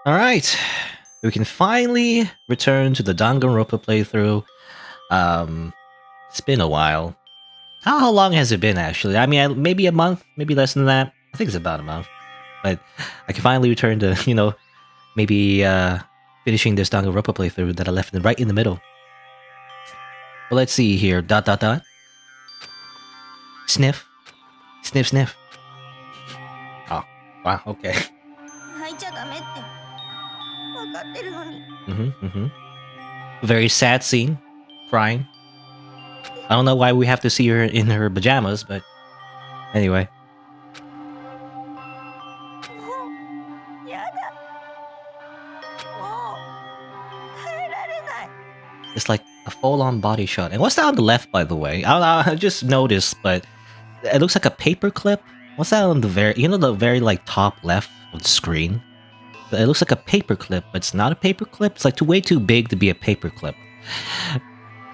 Alright, we can finally return to the Danganronpa playthrough. It's been a while. How long has it been, actually? I mean, maybe a month, maybe less than that. I think it's about a month. But I can finally return to, maybe finishing this Danganronpa playthrough that I left right in the middle. Well, let's see here. ... Sniff. Sniff, sniff. Oh, wow, okay. Very sad scene. Crying. I don't know why we have to see her in her pajamas, but anyway. It's like a full-on body shot. And what's that on the left, by the way? I just noticed, but it looks like a paper clip. What's that on the the very like top left of the screen? It looks like a paper clip, but it's not a paper clip. It's like way too big to be a paper clip.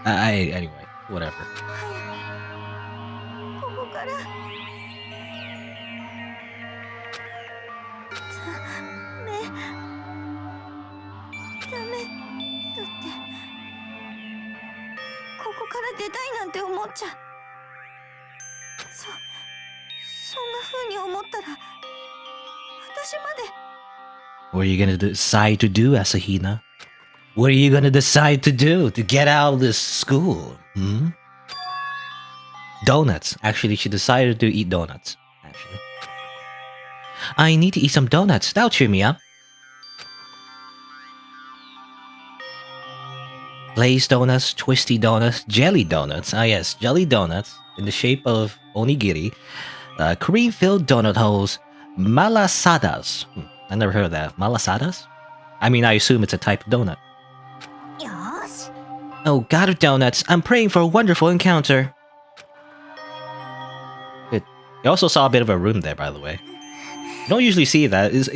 Anyway, whatever. What are you gonna decide to do, Asahina? What are you gonna decide to do to get out of this school? Donuts. Actually, she decided to eat donuts. Actually, I need to eat some donuts. That'll cheer me up. Glazed donuts, twisty donuts, jelly donuts. Ah yes, jelly donuts in the shape of onigiri. Cream-filled donut holes. Malasadas. I never heard of that. Malasadas? I mean, I assume it's a type of donut. Oh, God of donuts, I'm praying for a wonderful encounter. Good. You also saw a bit of a room there, by the way. You don't usually see that. It's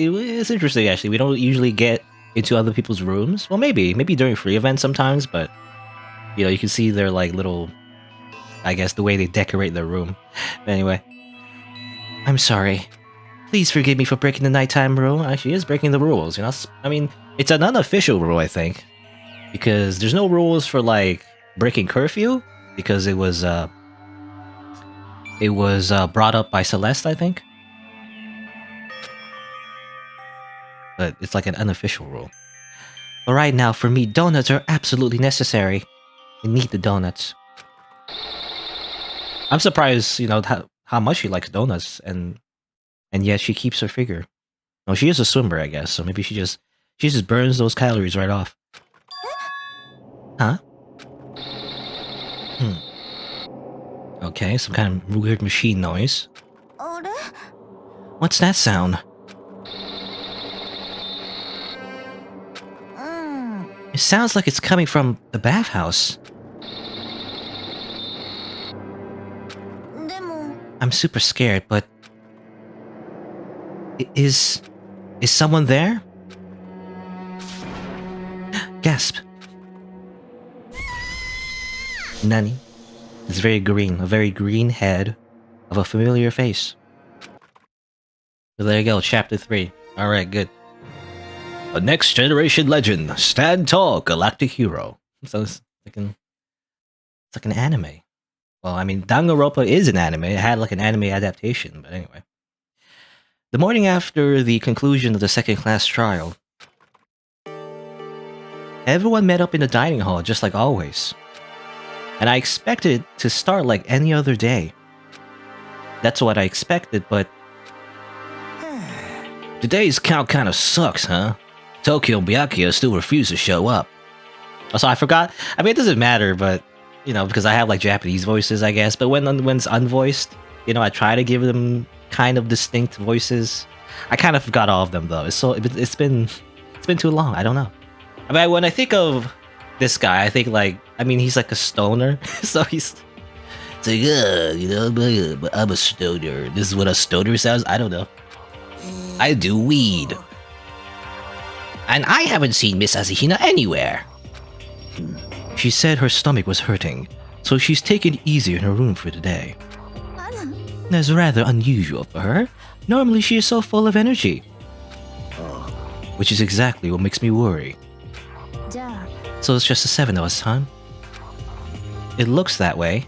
interesting, actually. We don't usually get into other people's rooms. Well, maybe during free events sometimes, but you can see their like little, I guess, the way they decorate their room. But anyway, I'm sorry. Please forgive me for breaking the nighttime rule. She is breaking the rules, I mean, it's an unofficial rule, I think, because there's no rules for like breaking curfew, because it was brought up by Celeste, I think. But it's like an unofficial rule. But right now, for me, donuts are absolutely necessary. I need the donuts. I'm surprised, how much she likes donuts, and yet she keeps her figure. Well, she is a swimmer, I guess, so maybe she just burns those calories right off. Huh? Okay, some kind of weird machine noise. What's that sound? It sounds like it's coming from the bathhouse. I'm super scared, but is someone there? Gasp. Nani? It's very green, a very green head of a familiar face. So there you go, chapter 3. Alright, good. A next generation legend, stand tall, galactic hero. So it's like an anime. Well, I mean, Danganronpa is an anime. It had like an anime adaptation, but anyway. The morning after the conclusion of the second class trial, everyone met up in the dining hall just like always. And I expected it to start like any other day. That's what I expected, but today's count kind of sucks, huh? Tokyo and Byakuya still refuse to show up. Also, I forgot. I mean, it doesn't matter, but because I have like Japanese voices, I guess. But when it's unvoiced, I try to give them kind of distinct voices. I kind of forgot all of them though. It's been too long. I don't know. I mean, when I think of this guy, I think he's like a stoner. So it's like, but I'm a stoner. This is what a stoner sounds. I don't know. I do weed. And I haven't seen Miss Asahina anywhere. She said her stomach was hurting, so she's taken it easier in her room for today. That's rather unusual for her. Normally she is so full of energy. which is exactly what makes me worry. So it's just the 7 of us, huh? It looks that way.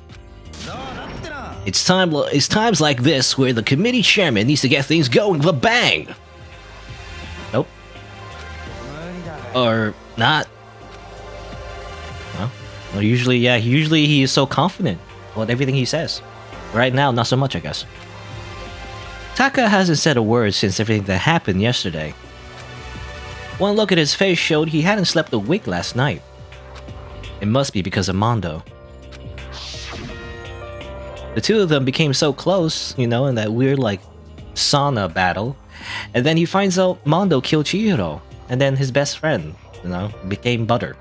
It's times like this where the committee chairman needs to get things going with a bang! Nope. Or not. Well, usually he is so confident about everything he says. Right now, not so much, I guess. Taka hasn't said a word since everything that happened yesterday. One look at his face showed he hadn't slept a wink last night. It must be because of Mondo. The two of them became so close, you know, in that weird, like, sauna battle. And then he finds out Mondo killed Chihiro. And then his best friend, you know, became butter.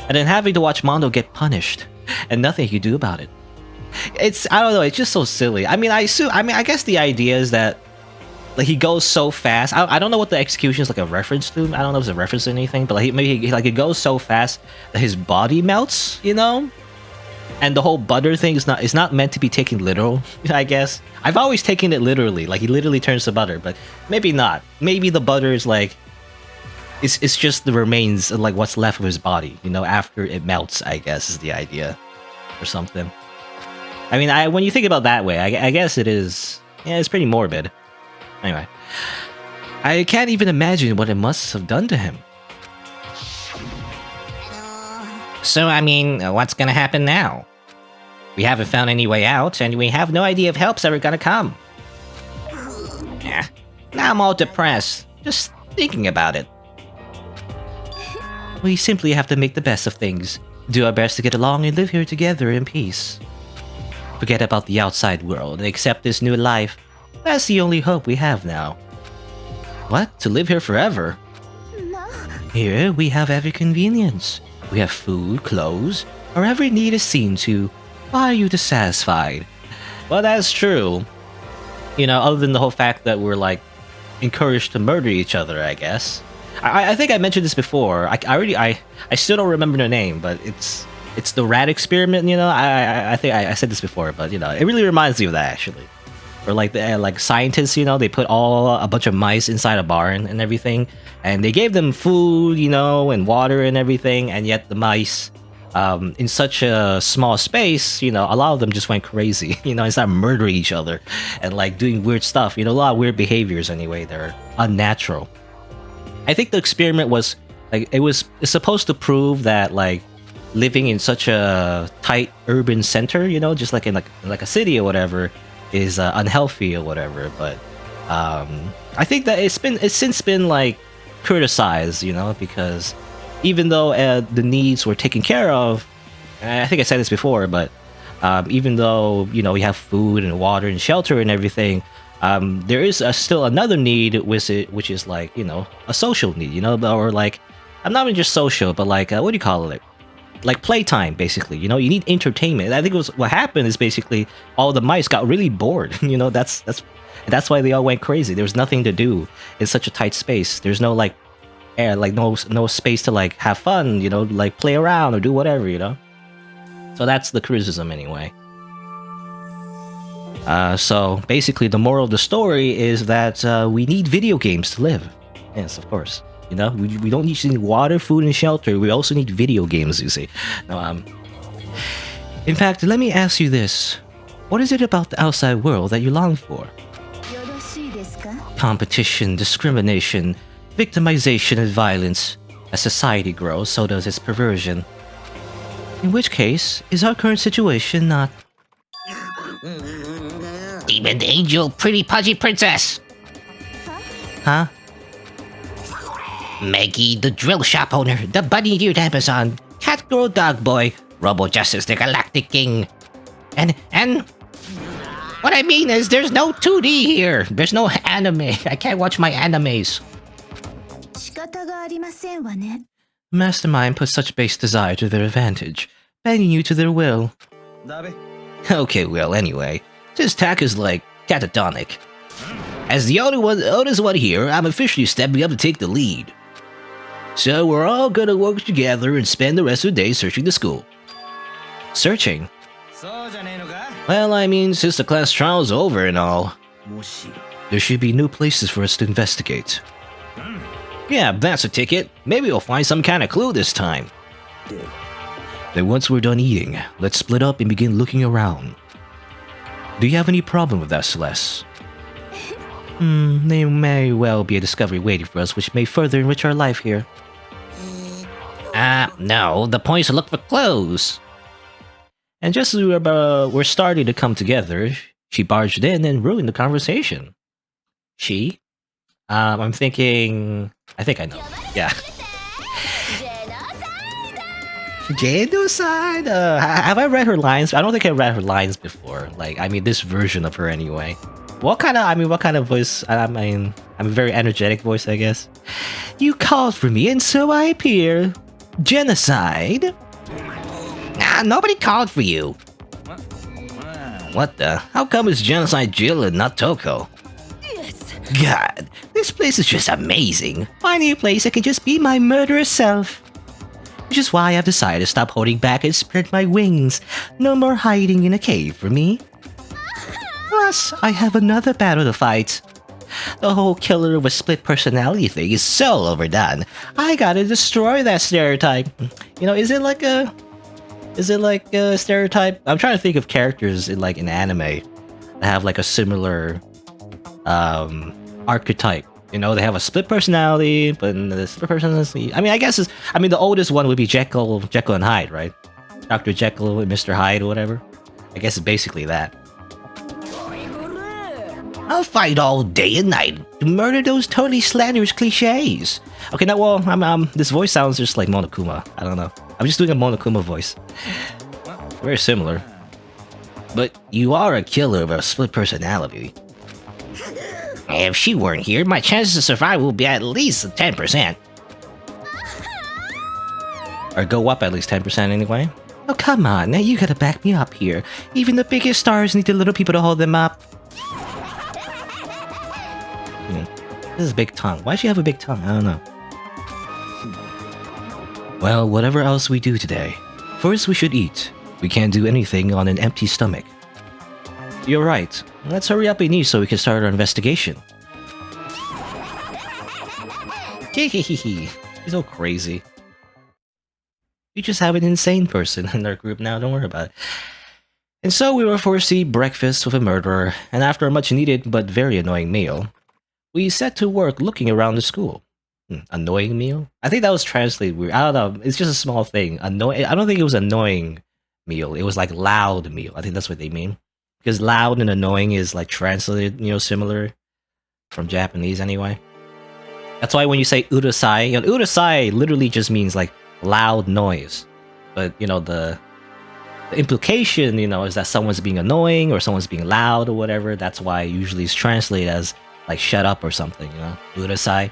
And then having to watch Mondo get punished. And nothing he could do about it. I don't know, it's just so silly. I guess the idea is that like he goes so fast. I don't know what the execution is like a reference to. I don't know if it's a reference to anything, but like maybe like it goes so fast that his body melts, you know? And the whole butter thing is not meant to be taken literal, I guess. I've always taken it literally, like he literally turns to butter, but maybe not. Maybe the butter is like it's just the remains of like what's left of his body, you know, after it melts, I guess is the idea. Or something. I mean, when you think about it that way, I guess it is. Yeah, it's pretty morbid. Anyway, I can't even imagine what it must have done to him. So, I mean, what's gonna happen now? We haven't found any way out, and we have no idea if help's ever gonna come. Yeah, now I'm all depressed, just thinking about it. We simply have to make the best of things, do our best to get along and live here together in peace. Forget about the outside world and accept this new life. That's the only hope we have now. What? To live here forever? Here we have every convenience. We have food, clothes, or every need is seen to. Why are you dissatisfied? Well, that's true. You know, other than the whole fact that we're like encouraged to murder each other, I guess. I think I mentioned this before. I still don't remember the name, but it's the rat experiment. You know, I think I said this before, but you know, it really reminds me of that actually. Or like like scientists, you know, they put a bunch of mice inside a barn and everything, and they gave them food, you know, and water and everything, and yet the mice, in such a small space, you know, a lot of them just went crazy, you know, and started murdering each other and like doing weird stuff, you know, a lot of weird behaviors anyway. They're unnatural. I think the experiment was like it's supposed to prove that like living in such a tight urban center, you know, just like in like a city or whatever, is unhealthy or whatever. But I think that it's since been like criticized, you know, because even though the needs were taken care of, and I think I said this before, but even though, you know, we have food and water and shelter and everything, there is still another need with it, which is like, you know, a social need, you know, or like, I'm not even just social, but like, what do you call it? Like playtime, basically, you know, you need entertainment. I think what happened is basically all the mice got really bored, you know, that's why they all went crazy. There was nothing to do in such a tight space. There's no like air, like no space to like have fun, you know, like play around or do whatever, you know. So that's the criticism anyway. So basically the moral of the story is that we need video games to live. Yes, of course. You know, we don't just need water, food, and shelter. We also need video games, you see. No, in fact, let me ask you this. What is it about the outside world that you long for? Competition, discrimination, victimization, and violence. As society grows, so does its perversion. In which case, is our current situation not... Demon angel, pretty pudgy princess! Huh? Maggie, the drill shop owner, the bunny-eared Amazon, cat girl dog boy, Robo Justice, the galactic king. And what I mean is there's no 2D here. There's no anime. I can't watch my animes. Mastermind put such base desire to their advantage, bending you to their will. Okay, well, anyway, this tack is like catatonic. As the oldest one here, I'm officially stepping up to take the lead. So we're all gonna work together and spend the rest of the day searching the school. Searching? Well, I mean, since the class trial's over and all, there should be new places for us to investigate. Yeah, that's a ticket. Maybe we'll find some kind of clue this time. Then once we're done eating, let's split up and begin looking around. Do you have any problem with that, Celeste? There may well be a discovery waiting for us which may further enrich our life here. No, the point is to look for clues. And just as we're starting to come together, she barged in and ruined the conversation. She? I'm thinking... I think I know. Yeah. Genocide? Have I read her lines? I don't think I read her lines before. Like, I mean, this version of her anyway. What kind of voice? I'm a very energetic voice, I guess. You called for me and so I appear. Genocide? Nobody called for you. What the? How come it's Genocide Jill and not Toko? God, this place is just amazing. Finding a place that can just be my murderous self. Which is why I've decided to stop holding back and spread my wings. No more hiding in a cave for me. Plus, I have another battle to fight. The whole killer with split personality thing is so overdone. I gotta destroy that stereotype. You know, is it like a stereotype? I'm trying to think of characters in like an anime that have like a similar archetype. You know, they have a split personality, but the split personality, I mean, I guess the oldest one would be Jekyll and Hyde, right? Dr. Jekyll and Mr. Hyde or whatever. I guess it's basically that. I'll fight all day and night to murder those totally slanderous cliches. Okay, now, well, this voice sounds just like Monokuma. I don't know. I'm just doing a Monokuma voice. Very similar. But you are a killer of a split personality. If she weren't here, my chances of survival would be at least 10%. Or go up at least 10% anyway. Oh, come on, now you gotta back me up here. Even the biggest stars need the little people to hold them up. This is big tongue. Why does she have a big tongue? I don't know. Well, whatever else we do today, first we should eat. We can't do anything on an empty stomach. You're right. Let's hurry up and eat so we can start our investigation. Hehehehe. He's so crazy. We just have an insane person in our group now, don't worry about it. And so we were forced to eat breakfast with a murderer, and after a much needed but very annoying meal, we set to work looking around the school. Annoying meal? I think that was translated weird. I don't know. It's just a small thing. I don't think it was annoying meal. It was like loud meal. I think that's what they mean. Because loud and annoying is like translated, you know, similar from Japanese anyway. That's why when you say urusai, you know, urusai literally just means like loud noise. But, you know, the implication, you know, is that someone's being annoying or someone's being loud or whatever. That's why usually it's translated as like shut up or something, you know, urusai.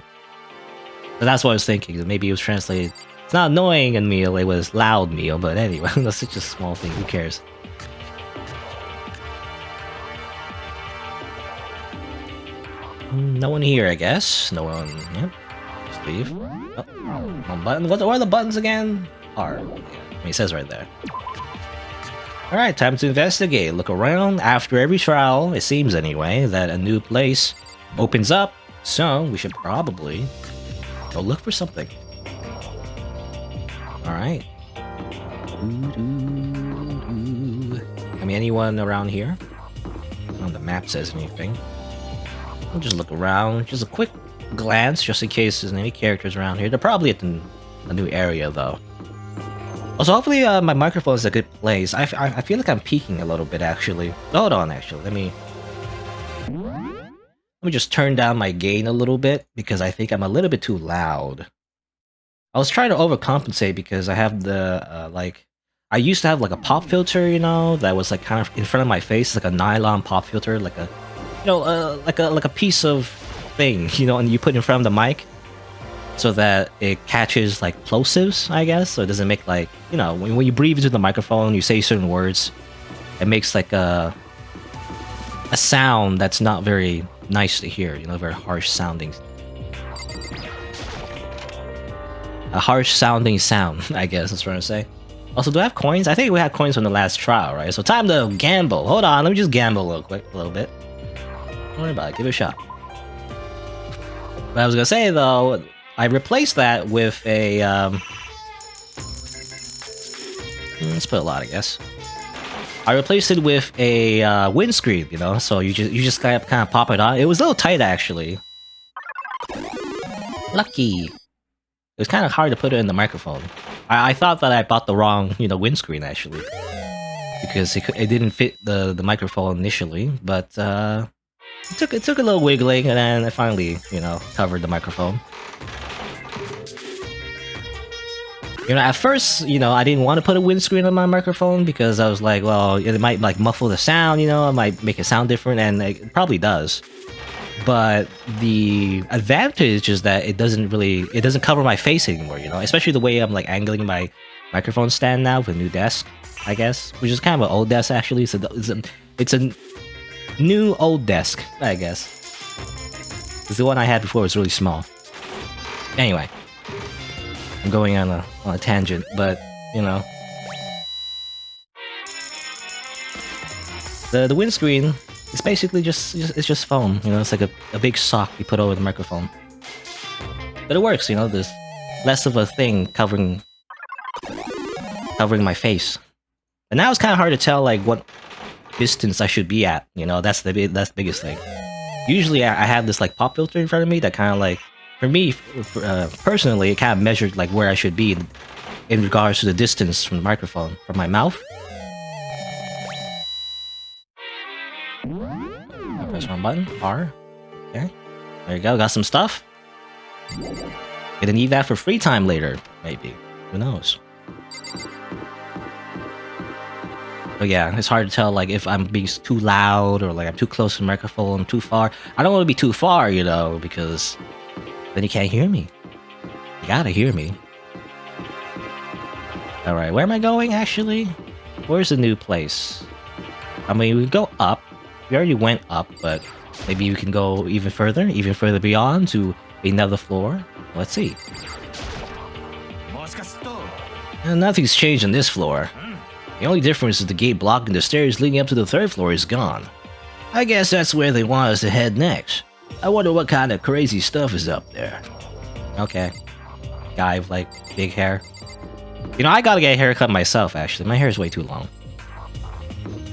But that's what I was thinking. Maybe it was translated. It's not annoying in meal, it was loud meal. But anyway, that's such a small thing. Who cares? No one here, I guess. No one. Yep. Just leave. Oh, one button. What are the buttons again? R. Yeah, it says right there. Alright, time to investigate. Look around. After every trial, it seems anyway, that a new place opens up. So, we should probably go look for something. Alright. I mean, anyone around here? On the map says anything. We'll just look around. Just a quick glance, just in case there's any characters around here. They're probably at a new area, though. Also, hopefully my microphone is a good place. I feel like I'm peaking a little bit, actually. Hold on, actually. Let me just turn down my gain a little bit, because I think I'm a little bit too loud. I was trying to overcompensate because I have the, I used to have like a pop filter, you know, that was like kind of in front of my face, like a nylon pop filter, like a, you know, like a piece of thing, you know, and you put in front of the mic so that it catches like plosives, I guess, so it doesn't make like, you know, when you breathe into the microphone, you say certain words, it makes like a sound that's not very nice to hear, you know, very harsh sounding. A harsh sounding sound, I guess that's what I'm saying. Also, do I have coins? I think we had coins from the last trial, right? So time to gamble. Hold on, let me just gamble real quick, a little bit. Don't worry about it, give it a shot. What I was gonna say though, I replaced that with a let's put a lot, I guess. I replaced it with a windscreen, you know, so you just kind of pop it on. It was a little tight actually. Lucky. It was kind of hard to put it in the microphone. I thought that I bought the wrong, you know, windscreen actually, because it didn't fit the microphone initially. But it took a little wiggling, and then I finally, you know, covered the microphone. You know, at first, you know, I didn't want to put a windscreen on my microphone because I was like, well, it might like muffle the sound, you know, it might make it sound different, and it probably does. But the advantage is that it doesn't cover my face anymore, you know, especially the way I'm like angling my microphone stand now with a new desk, I guess, which is kind of an old desk actually. So it's a new old desk, I guess. Because the one I had before was really small. Anyway, I'm going on a tangent, but you know, the windscreen. It's basically just foam, you know, it's like a big sock you put over the microphone. But it works, you know, there's less of a thing covering my face. And now it's kind of hard to tell, like, what distance I should be at, you know, that's the biggest thing. Usually I have this, like, pop filter in front of me that kind of, like, for me, personally, it kind of measured, like, where I should be in regards to the distance from the microphone, from my mouth. Press wrong button. R. Okay. There you go. Got some stuff. Gonna need that for free time later, maybe. Who knows? But yeah, it's hard to tell, like, if I'm being too loud or like I'm too close to the microphone, too far. I don't want to be too far, you know, because then you can't hear me. You gotta hear me. Alright, where am I going, actually? Where's the new place? I mean, we can go up. We already went up, but maybe we can go even further beyond to another floor. Let's see. And nothing's changed on this floor. The only difference is the gate blocking the stairs leading up to the 3rd floor is gone. I guess that's where they want us to head next. I wonder what kind of crazy stuff is up there. Okay. Guy with, like, big hair. You know, I gotta get a haircut myself, actually. My hair is way too long.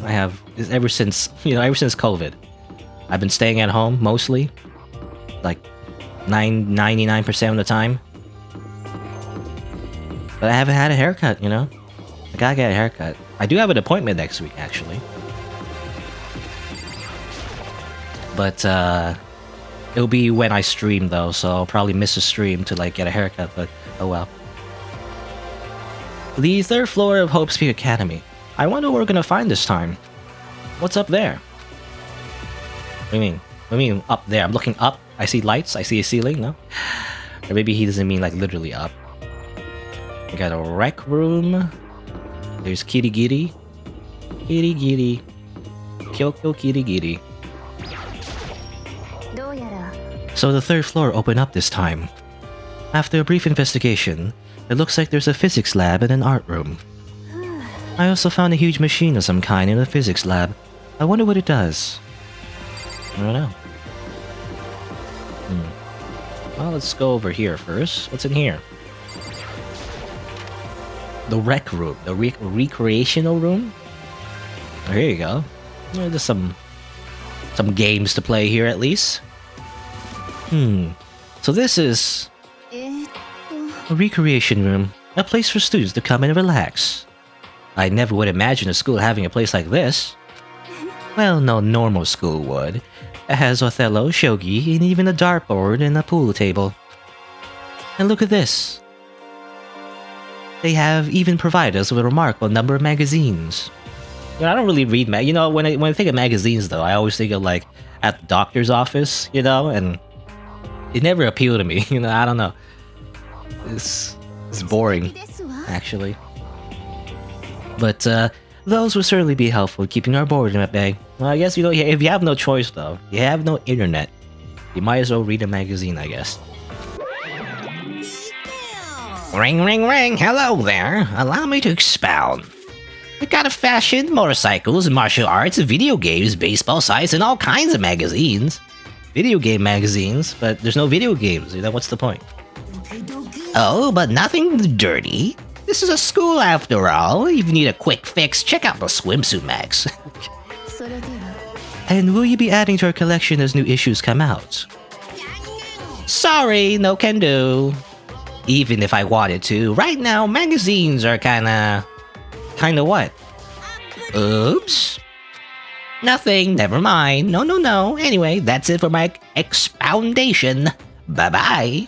I have, ever since COVID. I've been staying at home, mostly. Like, 99% of the time. But I haven't had a haircut, you know? I gotta get a haircut. I do have an appointment next week, actually. But, it'll be when I stream, though, so I'll probably miss a stream to, like, get a haircut, but oh well. The 3rd floor of Hope's Peak Academy. I wonder what we're gonna find this time. What's up there? What do you mean? What do you mean up there? I'm looking up. I see lights. I see a ceiling. No? Or maybe he doesn't mean like literally up. We got a rec room. There's Kitty Gitty. Kitty Gitty. Kyoko Kitty Gitty. So the 3rd floor opened up this time. After a brief investigation, it looks like there's a physics lab and an art room. I also found a huge machine of some kind in the physics lab. I wonder what it does. I don't know. Well, let's go over here first. What's in here? The rec room. The recreational room? Oh, here you go. Yeah, there's some games to play here at least. So this is a recreation room. A place for students to come and relax. I never would imagine a school having a place like this. Well, no normal school would. It has Othello, shogi, and even a dartboard and a pool table. And look at this. They have even provided us with a remarkable number of magazines. You know, I don't really read you know, when I think of magazines though, I always think of like at the doctor's office, you know, and it never appealed to me, you know, I don't know. It's boring, actually. But those will certainly be helpful keeping our boredom at bay. Well, I guess, you know, if you have no choice though, you have no internet, you might as well read a magazine, I guess. Ring, ring, ring. Hello there. Allow me to expound. We got a fashion, motorcycles, martial arts, video games, baseball sites, and all kinds of magazines. video game magazines, but there's no video games. What's the point? Oh, but nothing dirty. This is a school after all. If you need a quick fix, check out the swimsuit mags. And will you be adding to our collection as new issues come out? Sorry, no can do. Even if I wanted to, right now magazines are kinda what? Oops. Nothing, never mind. No. Anyway, that's it for my expoundation. Bye-bye.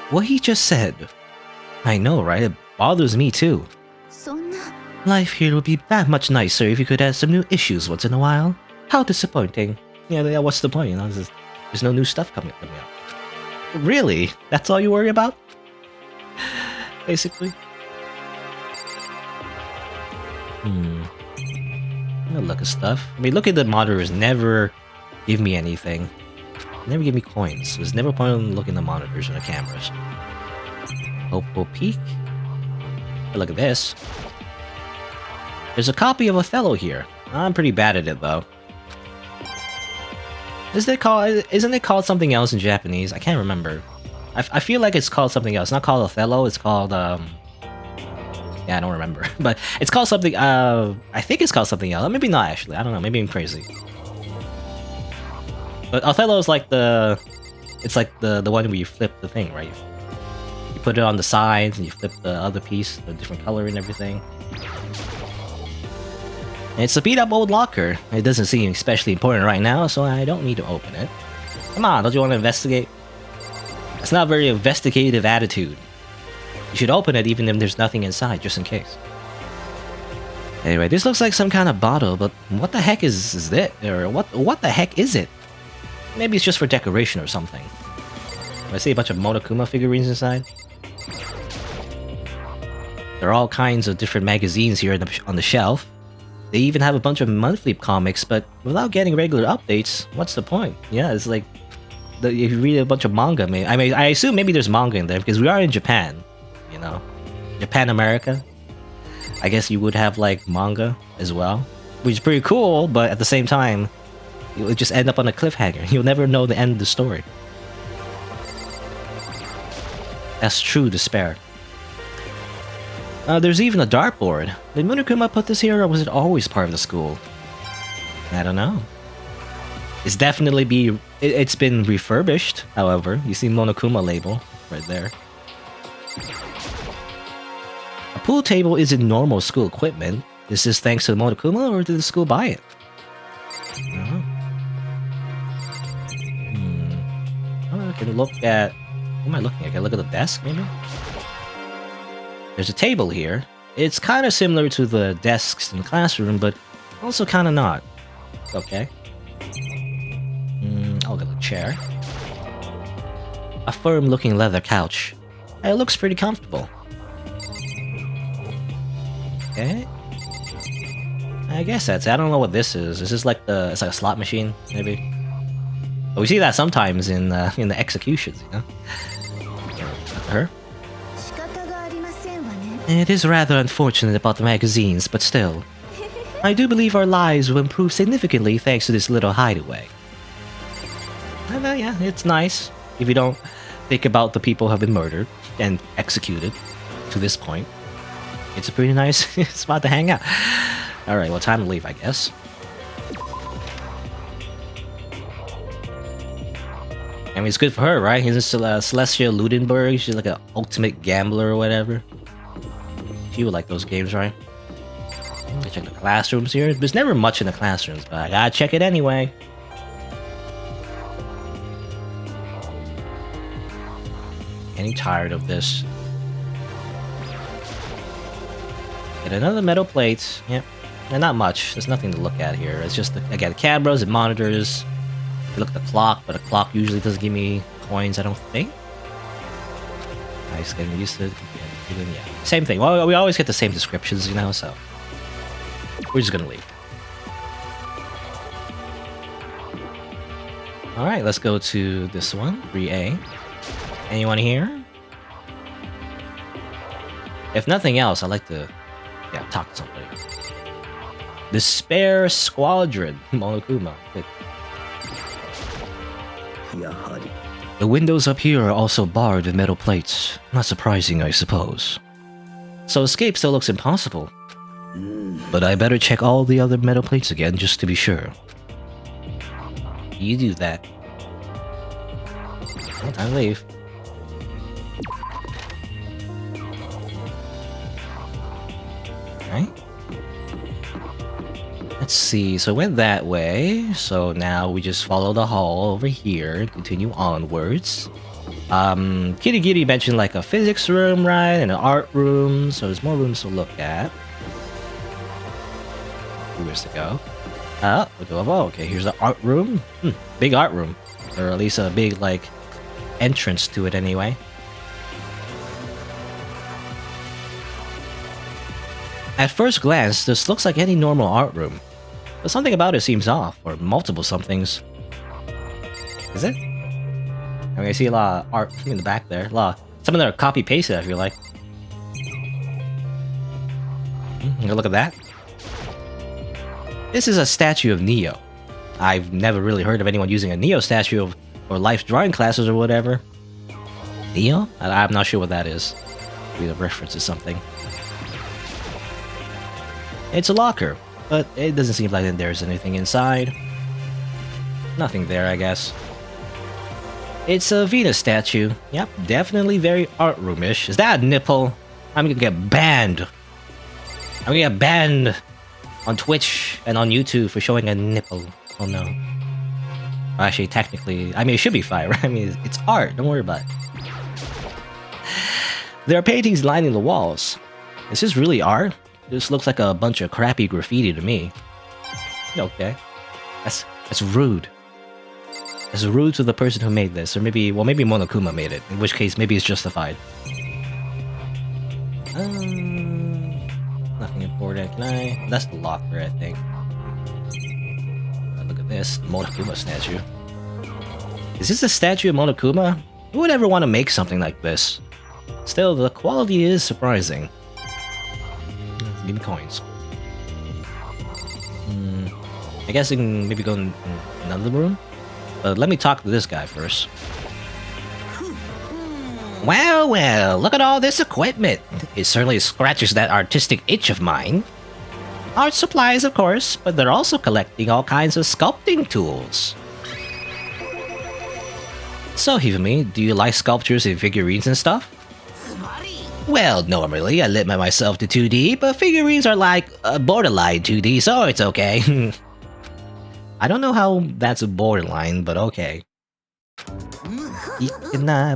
What he just said. I know, right? It bothers me too. Life here would be that much nicer if you could add some new issues once in a while. How disappointing. Yeah, what's the point? There's no new stuff coming out. Really? That's all you worry about? Basically. I'm gonna look at stuff. I mean, look at the monitors. Never give me anything. Never give me coins. There's never point in looking at the monitors or the cameras. Hopeful peek. But look at this. There's a copy of Othello here. I'm pretty bad at it though. Isn't it called something else in Japanese? I can't remember. I feel like it's called something else. It's not called Othello. It's called yeah, I don't remember. But it's called something. I think it's called something else. Maybe not actually. I don't know. Maybe I'm crazy. But Othello is like it's like the one where you flip the thing, right? You put it on the sides and you flip the other piece, the different color and everything. And it's a beat up old locker. It doesn't seem especially important right now, so I don't need to open it. Come on, don't you want to investigate? It's not a very investigative attitude. You should open it even if there's nothing inside, just in case. Anyway, this looks like some kind of bottle, but what the heck is it? Or what the heck is it? Maybe it's just for decoration or something. I see a bunch of Monokuma figurines inside. There are all kinds of different magazines here on the shelf. They even have a bunch of monthly comics, but without getting regular updates, what's the point? Yeah, it's like if you read a bunch of manga, I assume maybe there's manga in there because we are in Japan, you know, Japan, America. I guess you would have like manga as well, which is pretty cool, but at the same time, you would just end up on a cliffhanger. You'll never know the end of the story. That's true despair. There's even a dartboard. Did Monokuma put this here, or was it always part of the school? I don't know. It's definitely it's been refurbished, however. You see Monokuma label right there. A pool table isn't normal school equipment. Is this thanks to Monokuma, or did the school buy it? I can look at... What am I looking at? Can I look at the desk, maybe? There's a table here. It's kind of similar to the desks in the classroom, but also kind of not. Okay. I'll get a chair. A firm-looking leather couch. It looks pretty comfortable. Okay. I guess that's it. I don't know what this is. Is this like it's like a slot machine, maybe? But we see that sometimes in the executions, you know? Her. It is rather unfortunate about the magazines, but still. I do believe our lives will improve significantly thanks to this little hideaway. And, yeah, it's nice if you don't think about the people who have been murdered and executed to this point. It's a pretty nice spot to hang out. Alright, well, time to leave, I guess. I mean, it's good for her, right? He's Celestia Ludenberg. She's like an ultimate gambler or whatever. She would like those games, right? Check the classrooms here. There's never much in the classrooms, but I gotta check it anyway. Getting tired of this. Get another metal plate. Yep. And not much. There's nothing to look at here. It's just, again, cameras and monitors. You look at the clock, but a clock usually doesn't give me coins, I don't think. Nice, getting used to it. Yeah. Same thing. Well, we always get the same descriptions, you know, so we're just gonna leave. Alright, let's go to this one, 3A. Anyone here? If nothing else, I'd like to talk to somebody. Despair Squadron, Monokuma. Good. The windows up here are also barred with metal plates. Not surprising, I suppose. So escape still looks impossible. But I better check all the other metal plates again just to be sure. You do that. Well, time to leave. Alright. Let's see, so went that way. So now we just follow the hall over here, continue onwards. Kitty Kitty mentioned like a physics room, right? And an art room, so there's more rooms to look at. Where's to go? Oh, okay, here's the art room. Big art room. Or at least a big, like, entrance to it anyway. At first glance, this looks like any normal art room. But something about it seems off, or multiple somethings. Is it? I mean, I see a lot of art in the back there. Some of them are copy-pasted, I feel like. Look at that. This is a statue of Neo. I've never really heard of anyone using a Neo statue for life drawing classes or whatever. Neo? I'm not sure what that is. Maybe the reference is something. It's a locker, but it doesn't seem like there's anything inside. Nothing there, I guess. It's a Venus statue. Yep, definitely very art room-ish. Is that a nipple? I'm gonna get banned. I'm gonna get banned on Twitch and on YouTube for showing a nipple. Oh no. Actually, technically, I mean, it should be fine, right? I mean, it's art. Don't worry about it. There are paintings lining the walls. Is this really art? This looks like a bunch of crappy graffiti to me. Okay. That's rude. That's rude to the person who made this. Or maybe, well, maybe Monokuma made it. In which case, maybe it's justified. Nothing important. Can I? That's the locker, I think. Look at this. Monokuma statue. Is this a statue of Monokuma? Who would ever want to make something like this? Still, the quality is surprising. Give me coins. I guess I can maybe go in another room? But let me talk to this guy first. Well, look at all this equipment. It certainly scratches that artistic itch of mine. Art supplies, of course, but they're also collecting all kinds of sculpting tools. So, Hifumi, do you like sculptures and figurines and stuff? Well, normally I limit myself to 2D, but figurines are like borderline 2D, so it's okay. I don't know how that's a borderline, but okay.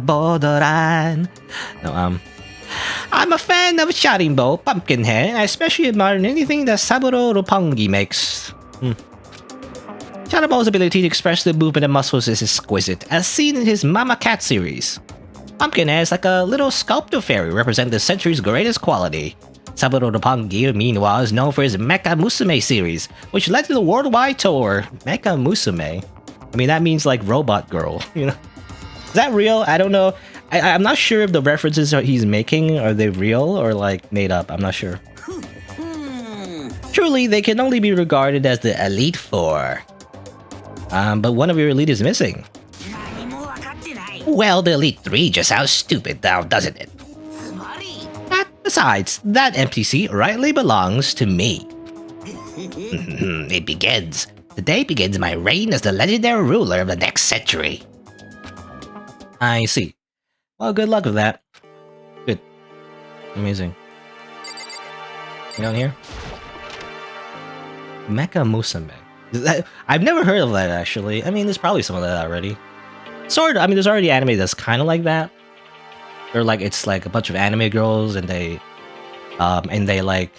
Borderline. No, I'm a fan of Sharinbo, Pumpkinhead, and I especially admire anything that Saburo Roppongi makes. Sharinbo's ability to express the movement and muscles is exquisite, as seen in his Mama Cat series. Pumpkinhead is like a little sculptor fairy representing the century's greatest quality. Saburo Roppongi, meanwhile, is known for his Mecha Musume series, which led to the worldwide tour. Mecha Musume? I mean, that means like robot girl, you know? Is that real? I don't know. I'm not sure if the references he's making, are they real or like made up? I'm not sure. Truly, they can only be regarded as the Elite Four. But one of your elite is missing. Well, the Elite 3 just sounds stupid now, doesn't it? Besides, that empty seat rightly belongs to me. It begins. Today begins my reign as the legendary ruler of the next century. I see. Well, good luck with that. Good. Amazing. You down here? Mecha Musume. I've never heard of that, actually. I mean, there's probably some of that already. Sort of. I mean, there's already anime that's kind of like that. They're like, it's like a bunch of anime girls, and they like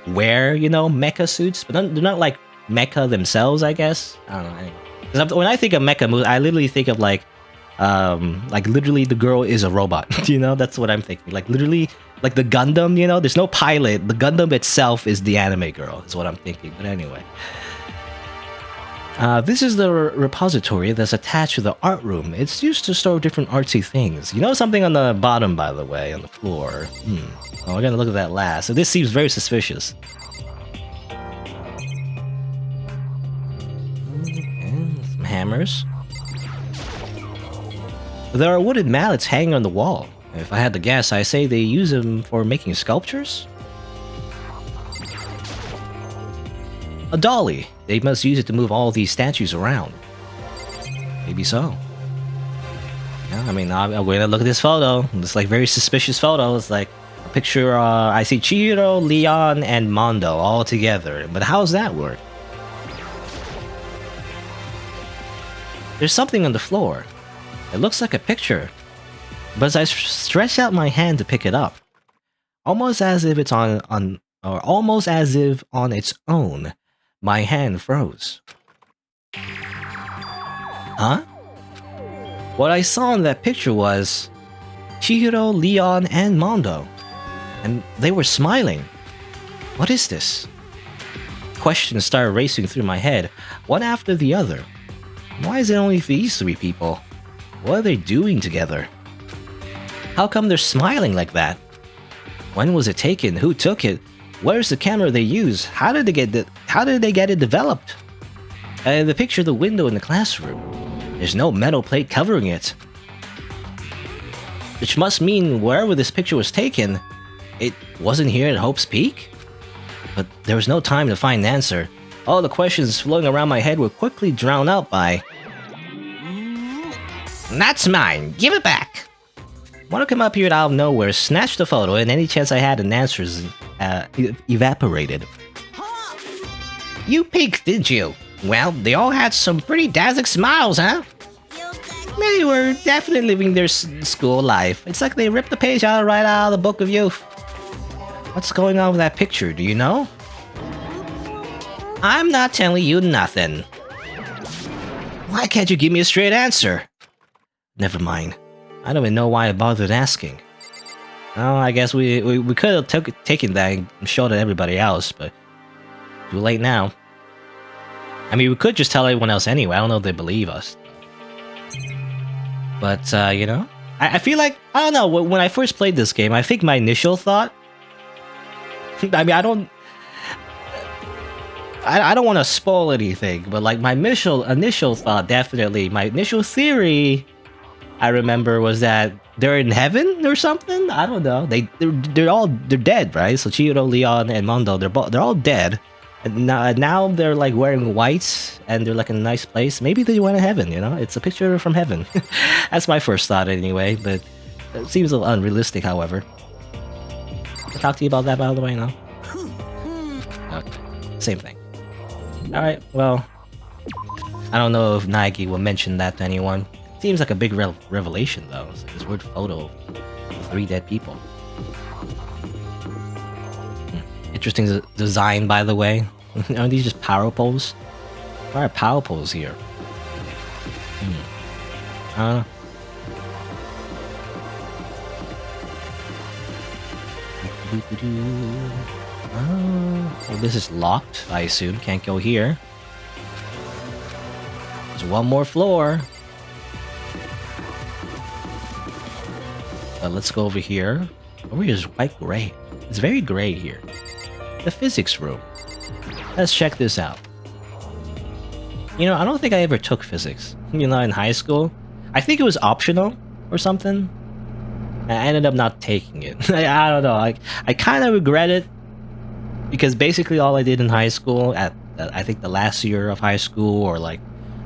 wear, you know, mecha suits, but they're not like mecha themselves, I guess. I don't know. Anyway. 'Cause when I think of mecha, I literally think of like literally the girl is a robot. You know, that's what I'm thinking. Like literally, like the Gundam. You know, there's no pilot. The Gundam itself is the anime girl. Is what I'm thinking. But anyway. This is the repository that's attached to the art room. It's used to store different artsy things. You know something on the bottom, by the way, on the floor. Oh, we're gonna look at that last. So this seems very suspicious. hammers. There are wooden mallets hanging on the wall. If I had to guess, I say they use them for making sculptures? A dolly. They must use it to move all these statues around. Maybe so. Yeah, I mean, I'm going to look at this photo. It's like very suspicious photo. It's like a picture, I see Chihiro, Leon, and Mondo all together. But how does that work? There's something on the floor. It looks like a picture. But as I stretch out my hand to pick it up, almost as if it's almost as if on its own, my hand froze. Huh? What I saw in that picture was Chihiro, Leon, and Mondo. And they were smiling. What is this? Questions started racing through my head, one after the other. Why is it only these three people? What are they doing together? How come they're smiling like that? When was it taken? Who took it? Where's the camera they use? How did they get it developed? The picture of the window in the classroom. There's no metal plate covering it. Which must mean wherever this picture was taken, it wasn't here at Hope's Peak? But there was no time to find an answer. All the questions floating around my head were quickly drowned out by... That's mine! Give it back! Monokuma appeared out of nowhere, snatched the photo, and any chance I had an answer evaporated. You peeked, didn't you? Well, they all had some pretty dazzling smiles, huh? They were definitely living their school life. It's like they ripped the page right out of the Book of Youth. What's going on with that picture, do you know? I'm not telling you nothing. Why can't you give me a straight answer? Never mind. I don't even know why I bothered asking. Well, I guess we could have taken that and showed it to everybody else, but too late now. I mean, we could just tell everyone else anyway. I don't know if they believe us. But, you know? I feel like, I don't know, when I first played this game, I think my initial thought... I mean, I don't want to spoil anything, but like my initial thought, definitely, my initial theory, I remember, was that they're in heaven or something. I don't know. They're dead, right? So Chihiro, Leon, and Mondo, they're all dead, and now they're like wearing whites and they're like in a nice place. Maybe they went to heaven. You know, it's a picture from heaven. That's my first thought anyway, but it seems a little unrealistic, however. Can I talk to you about that, by the way? No. Okay, same thing. All right. Well, I don't know if Naegi will mention that to anyone. Seems like a big revelation, though. It's like this weird photo of 3 dead people. Interesting design, by the way. Are these just power poles? Why are power poles here? I don't know. Oh, this is locked, I assume. Can't go here. There's one more floor. Let's go over here. Over here is quite gray. It's very gray here. The physics room. Let's check this out. You know, I don't think I ever took physics. You know, in high school. I think it was optional or something. I ended up not taking it. I don't know. I kind of regret it. Because basically all I did in high school, at I think the last year of high school, or like,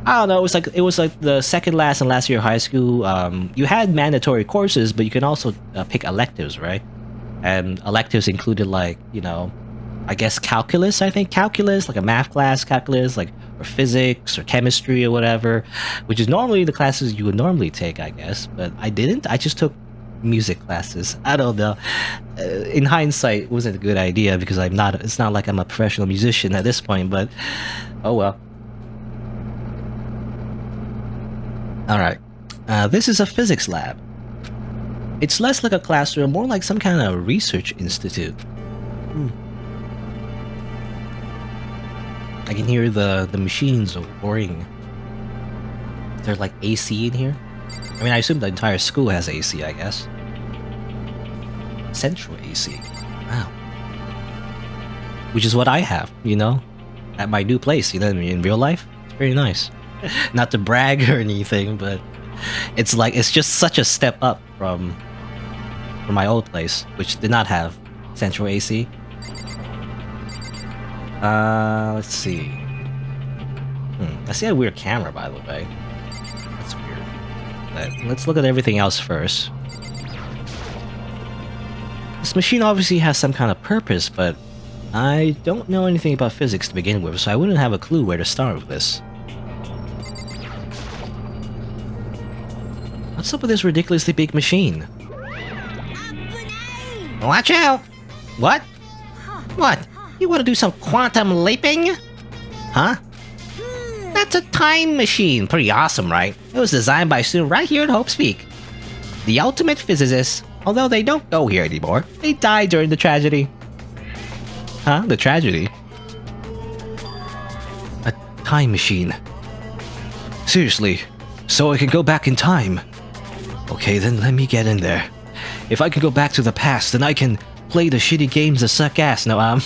I don't know, it was like the second last and last year of high school. You had mandatory courses, but you can also pick electives, right? And electives included, like, you know, I guess calculus. I think calculus, like a math class, calculus, like, or physics or chemistry or whatever, which is normally the classes you would normally take, I guess. But I didn't. I just took music classes. I don't know. In hindsight, it wasn't a good idea because I'm not. It's not like I'm a professional musician at this point. But oh well. All right. This is a physics lab. It's less like a classroom, more like some kind of research institute. I can hear the machines whirring. Is there like AC in here? I mean, I assume the entire school has AC, I guess. Central AC. Wow. Which is what I have, you know? At my new place, you know, in real life. It's very nice. Not to brag or anything, but it's like it's just such a step up from my old place, which did not have central AC. Let's see. I see a weird camera, by the way. That's weird. But let's look at everything else first. This machine obviously has some kind of purpose, but I don't know anything about physics to begin with, so I wouldn't have a clue where to start with this. What's up with this ridiculously big machine? Watch out! What? What? You want to do some quantum leaping? Huh? That's a time machine. Pretty awesome, right? It was designed by a student right here at Hope's Peak. The ultimate physicist, although they don't go here anymore. They died during the tragedy. Huh? The tragedy? A time machine. Seriously, so I can go back in time. Okay, then let me get in there. If I can go back to the past, then I can play the shitty games that suck ass. No,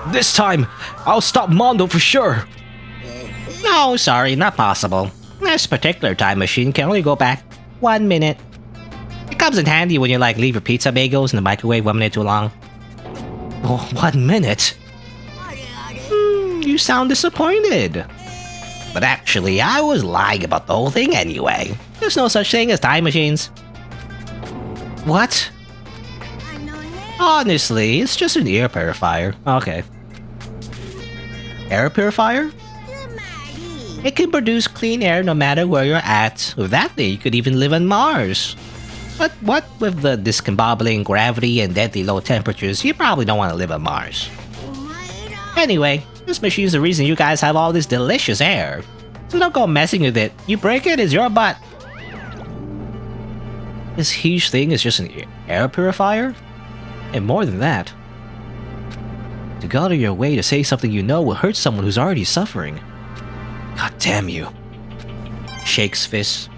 this time, I'll stop Mondo for sure. No, sorry, not possible. This particular time machine can only go back 1 minute. It comes in handy when you like leave your pizza bagels in the microwave 1 minute too long. Oh, 1 minute? You sound disappointed. But actually, I was lying about the whole thing anyway. There's no such thing as time machines. What? Honestly, it's just an air purifier. Okay. Air purifier? It can produce clean air no matter where you're at. With that thing, you could even live on Mars. But what with the discombobulating gravity and deadly low temperatures, you probably don't want to live on Mars. Anyway, this machine's the reason you guys have all this delicious air. So don't go messing with it. You break it, it's your butt. This huge thing is just an air purifier? And more than that, to go out of your way to say something you know will hurt someone who's already suffering. God damn you. Shakes fist.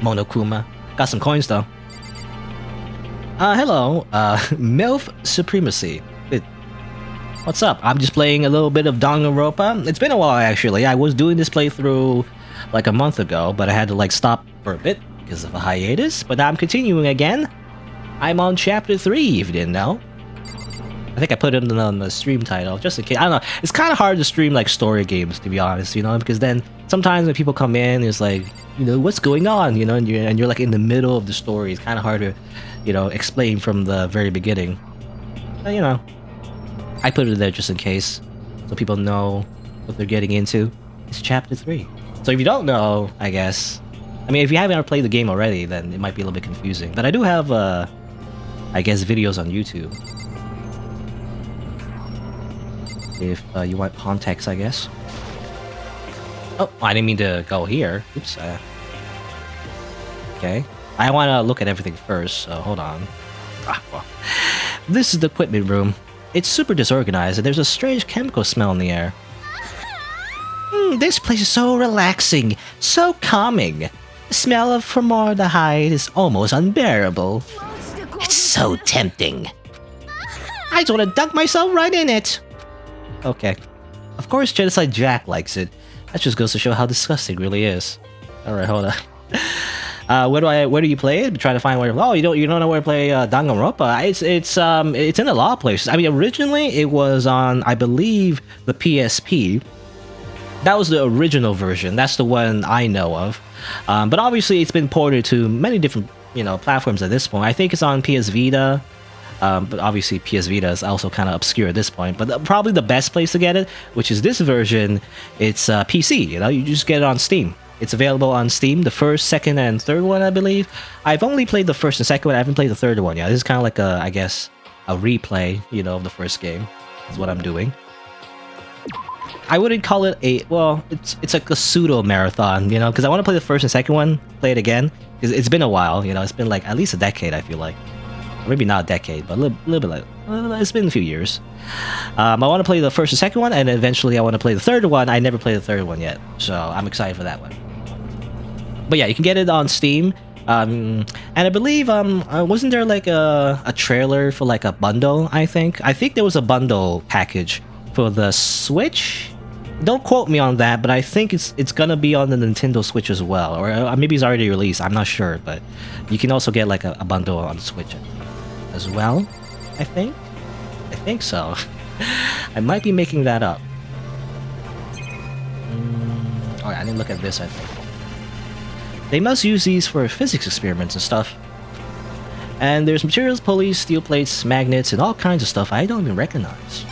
Monokuma. Got some coins though. Hello. MILF Supremacy. What's up? I'm just playing a little bit of Danganronpa. It's been a while actually. I was doing this playthrough like a month ago, but I had to like stop for a bit because of a hiatus. But now I'm continuing again. I'm on chapter 3 if you didn't know. I think I put it on the stream title just in case. I don't know. It's kind of hard to stream like story games to be honest, you know, because then sometimes when people come in, it's like, you know, what's going on, you know, and you're like in the middle of the story. It's kind of hard to, you know, explain from the very beginning. But, you know, I put it there just in case, so people know what they're getting into. It's chapter 3. So if you don't know, I guess, I mean, if you haven't ever played the game already, then it might be a little bit confusing. But I do have, I guess, videos on YouTube. If you want context, I guess. Oh, I didn't mean to go here. Oops. Okay. I want to look at everything first, so hold on. Well. This is the equipment room. It's super disorganized, and there's a strange chemical smell in the air. This place is so relaxing, so calming. The smell of formaldehyde is almost unbearable. It's so tempting. I just want to dunk myself right in it. Okay. Of course, Genocide Jack likes it. That just goes to show how disgusting it really is. Alright, hold on. Where do you play it? Try to find where. Oh, you don't know where to play Danganronpa. It's in a lot of places. I mean, originally it was on, I believe, the PSP. That was the original version. That's the one I know of. But obviously, it's been ported to many different, you know, platforms at this point. I think it's on PS Vita. But obviously PS Vita is also kind of obscure at this point. But probably the best place to get it, which is this version, it's PC. You know, you just get it on Steam. It's available on Steam, the first, second, and third one, I believe. I've only played the first and second one. I haven't played the third one yet. This is kind of like a, I guess, a replay, you know, of the first game. Is what I'm doing. I wouldn't call it a, well, it's like a pseudo marathon, you know, because I want to play the first and second one, play it again, because it's been a while, you know, it's been like at least a decade, I feel like. Maybe not a decade, but a little bit like, it's been a few years. I want to play the first and second one, and eventually I want to play the third one. I never played the third one yet, so I'm excited for that one. But yeah, you can get it on Steam. And I believe, wasn't there like a trailer for like a bundle, I think? I think there was a bundle package for the Switch, Don't quote me on that, but I think it's gonna be on the Nintendo Switch as well, or maybe it's already released. I'm not sure, but you can also get like a bundle on the Switch as well. I think so. I might be making that up. Oh, I didn't look at this. I think they must use these for physics experiments and stuff. And there's materials, pulleys, steel plates, magnets, and all kinds of stuff I don't even recognize.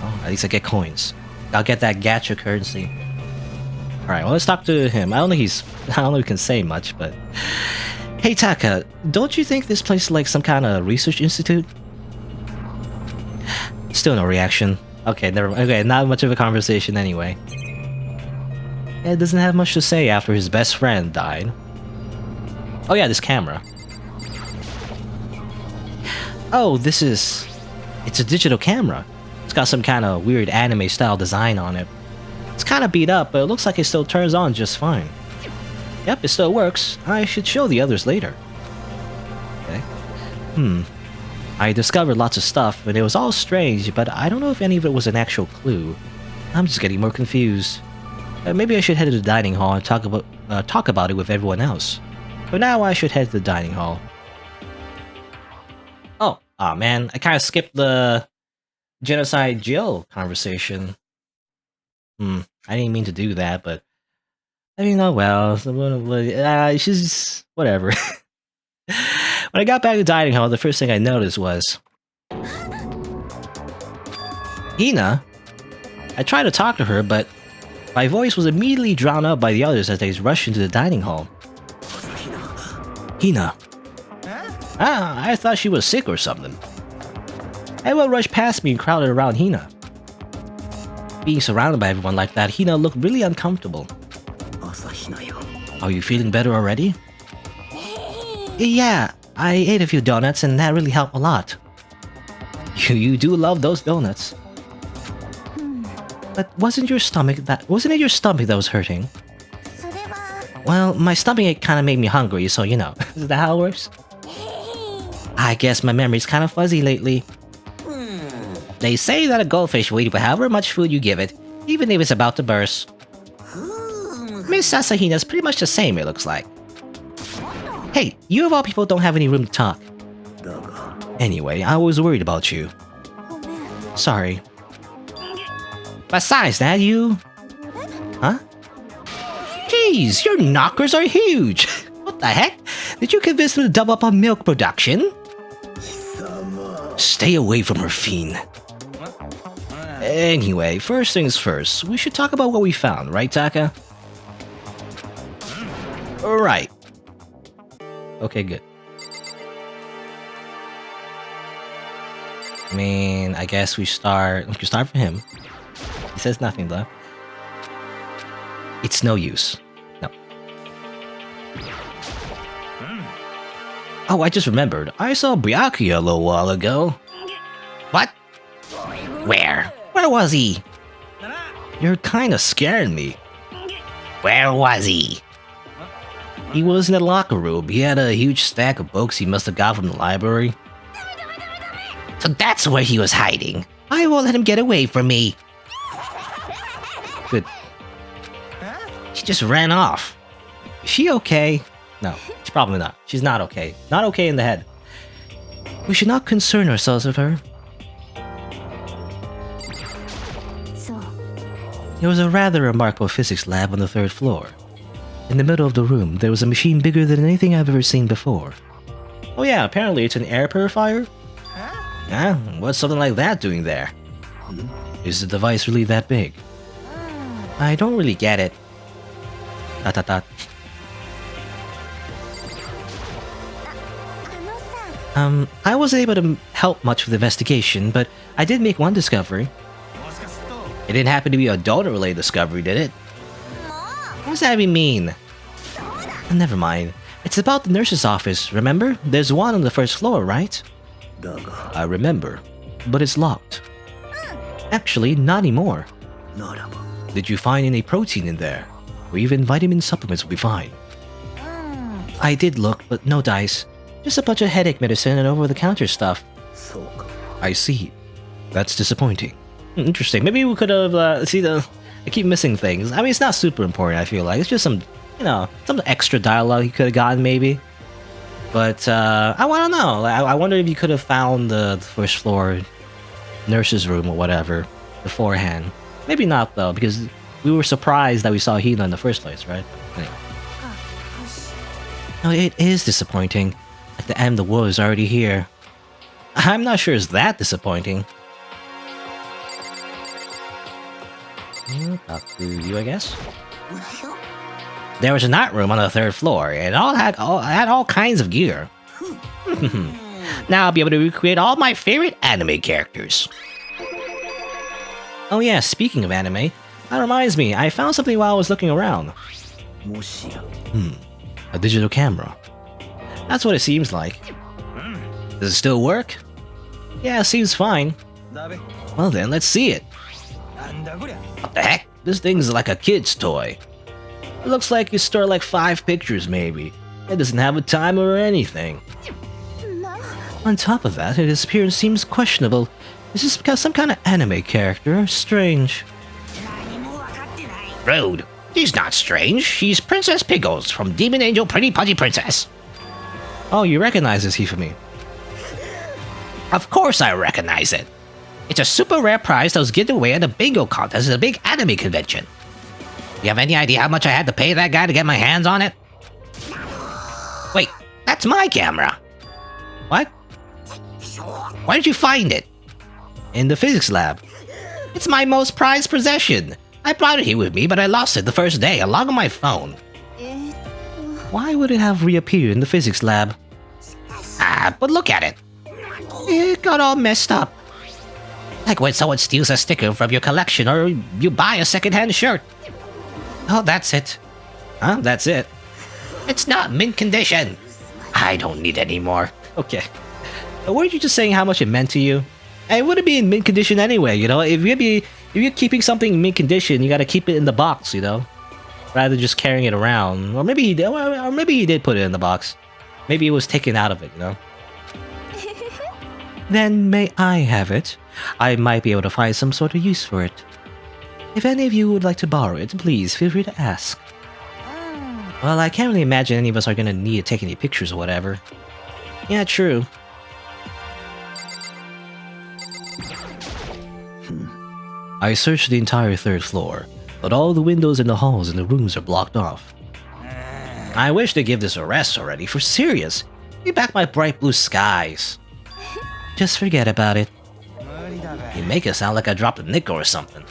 Oh, at least I get coins. I'll get that gacha currency. Alright, well, let's talk to him. I don't know if he can say much, but... Hey, Taka, don't you think this place is like some kind of research institute? Still no reaction. Okay, never mind. Okay, not much of a conversation anyway. It doesn't have much to say after his best friend died. Oh yeah, this camera. Oh, it's a digital camera. It's got some kind of weird anime style design on it. It's kind of beat up, but it looks like it still turns on just fine. Yep, it still works. I should show the others later. Okay. I discovered lots of stuff, and it was all strange, but I don't know if any of it was an actual clue. I'm just getting more confused. Maybe I should head to the dining hall and talk about it with everyone else. For now, I should head to the dining hall. Oh man, I kind of skipped the Genocide Jill conversation. I didn't mean to do that, but I mean, oh well. She's whatever. When I got back to the dining hall, the first thing I noticed was Hina. I tried to talk to her, but my voice was immediately drowned out by the others as they rushed into the dining hall. Hina. I thought she was sick or something. Everyone rushed past me and crowded around Hina. Being surrounded by everyone like that, Hina looked really uncomfortable. Are you feeling better already? Yeah, I ate a few donuts and that really helped a lot. You do love those donuts. But wasn't it your stomach that was hurting? Well, my stomach kind of made me hungry, so you know. Is that how it works? I guess my memory's kind of fuzzy lately. They say that a goldfish will eat however much food you give it, even if it's about to burst. Miss Asahina's pretty much the same, it looks like. Hey, you of all people don't have any room to talk. Anyway, I was worried about you. Sorry. Besides that, you... Huh? Jeez, your knockers are huge! What the heck? Did you convince them to double up on milk production? Stay away from her, fiend. Anyway, first things first, we should talk about what we found, right, Taka? Alright. Okay, good. I mean, I guess we can start for him. He says nothing though. It's no use. No. Oh, I just remembered. I saw Byakuya a little while ago. What? Where? Where was he? You're kinda scaring me. Where was he? He was in the locker room. He had a huge stack of books he must have got from the library. So that's where he was hiding. I won't let him get away from me. Good. She just ran off. Is she okay? No, she's probably not. She's not okay. Not okay in the head. We should not concern ourselves with her. There was a rather remarkable physics lab on the 3rd floor. In the middle of the room, there was a machine bigger than anything I've ever seen before. Oh yeah, apparently it's an air purifier? Huh? What's something like that doing there? Is the device really that big? I don't really get it. Dot dot dot. I wasn't able to help much with the investigation, but I did make one discovery. It didn't happen to be a donor-related discovery, did it? What does that even mean? Never mind. It's about the nurse's office, remember? There's one on the 1st floor, right? I remember, but it's locked. Actually, not anymore. Did you find any protein in there? Or even vitamin supplements will be fine. I did look, but no dice. Just a bunch of headache medicine and over-the-counter stuff. I see. That's disappointing. Interesting. Maybe we could have... I keep missing things. I mean, it's not super important, I feel like. It's just some, some extra dialogue you could have gotten, maybe. But, I don't know. Like, I wonder if you could have found the first floor nurse's room or whatever beforehand. Maybe not, though, because we were surprised that we saw Hina in the first place, right? Anyway. No, it is disappointing. At the end, the war is already here. I'm not sure it's that disappointing. Up to you, I guess. There was a night room on the 3rd floor, and had all kinds of gear. Now I'll be able to recreate all my favorite anime characters. Oh yeah, speaking of anime, that reminds me, I found something while I was looking around. A digital camera. That's what it seems like. Does it still work? Yeah, it seems fine. Well then, let's see it. What the heck? This thing's like a kid's toy. It looks like you store like 5 pictures maybe. It doesn't have a timer or anything. On top of that, its appearance seems questionable. Is this because some kind of anime character? Strange. Rude. She's not strange. She's Princess Piggles from Demon Angel Pretty Pudgy Princess. Oh, you recognize this Hifumi? Of course I recognize it. It's a super rare prize that was given away at a bingo contest at a big anime convention. You have any idea how much I had to pay that guy to get my hands on it? Wait, that's my camera. What? Where did you find it? In the physics lab. It's my most prized possession. I brought it here with me, but I lost it the first day along with my phone. Why would it have reappeared in the physics lab? But look at it. It got all messed up. Like when someone steals a sticker from your collection or you buy a secondhand shirt. Oh, that's it. Huh? That's it? It's not mint condition. I don't need any more. Okay. Weren't you just saying how much it meant to you? And it wouldn't be in mint condition anyway, If you're keeping something in mint condition, you gotta keep it in the box, rather than just carrying it around. Or maybe he did. Or maybe he did put it in the box. Maybe it was taken out of it, Then may I have it? I might be able to find some sort of use for it. If any of you would like to borrow it, please feel free to ask. Well, I can't really imagine any of us are gonna need to take any pictures or whatever. Yeah, true. I searched the entire 3rd floor, but all the windows in the halls and the rooms are blocked off. I wish they'd give this a rest already, for serious. Give back my bright blue skies. Just forget about it. You make it sound like I dropped a nickel or something.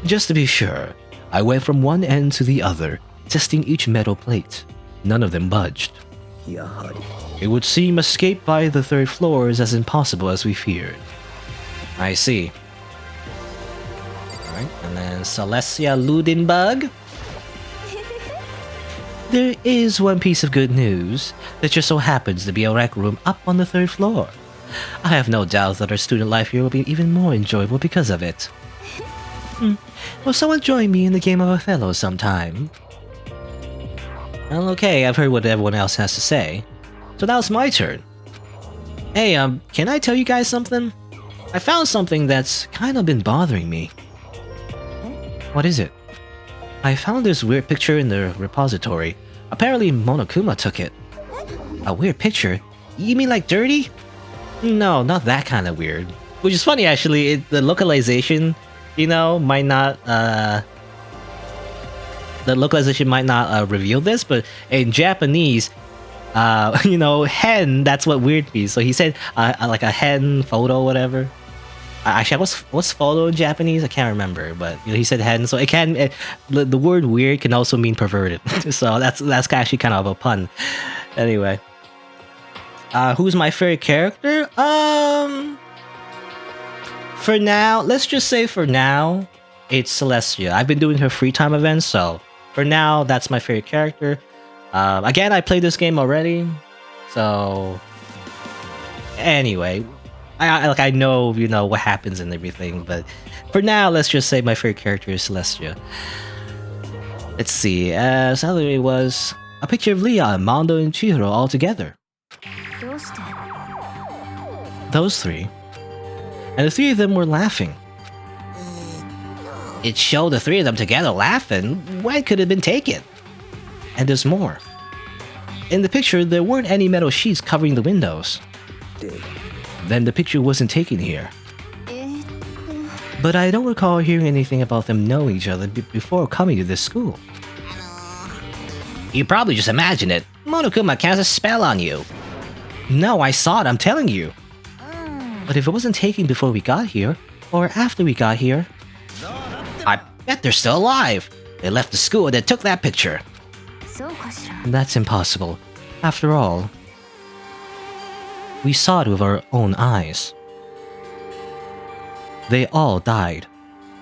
Just to be sure, I went from one end to the other, testing each metal plate. None of them budged. It would seem escape by the 3rd floor is as impossible as we feared. I see. Alright, and then Celestia Ludenbug. There is one piece of good news. There just so happens to be a rec room up on the 3rd floor. I have no doubt that our student life here will be even more enjoyable because of it. Will someone join me in the game of Othello sometime? Well, okay, I've heard what everyone else has to say. So now it's my turn. Hey, can I tell you guys something? I found something that's kind of been bothering me. What is it? I found this weird picture in the repository. Apparently Monokuma took it. A weird picture? You mean like dirty? No, not that kind of weird. Which is funny actually, the localization, might not, the localization might not reveal this, but in Japanese, hen, that's what weird means. So he said, like a hen photo, whatever. Actually, what's photo in Japanese? I can't remember, but he said hen, so it can. The word weird can also mean perverted. So that's actually kind of a pun. Anyway, who's my favorite character? For now, let's just say for now, it's Celestia. I've been doing her free time events, so for now, that's my favorite character. Again, I played this game already, so anyway. I know, what happens and everything, but for now, let's just say my favorite character is Celestia. Let's see, so it was a picture of Leon, Mondo, and Chihiro all together. Those three. And the 3 of them were laughing. It showed the three of them together laughing. When could it have been taken? And there's more. In the picture, there weren't any metal sheets covering the windows. Then the picture wasn't taken here. But I don't recall hearing anything about them knowing each other before coming to this school. You probably just imagine it. Monokuma casts a spell on you. No, I saw it, I'm telling you. But if it wasn't taken before we got here, or after we got here... I bet they're still alive. They left the school and then took that picture. That's impossible. After all, we saw it with our own eyes. They all died.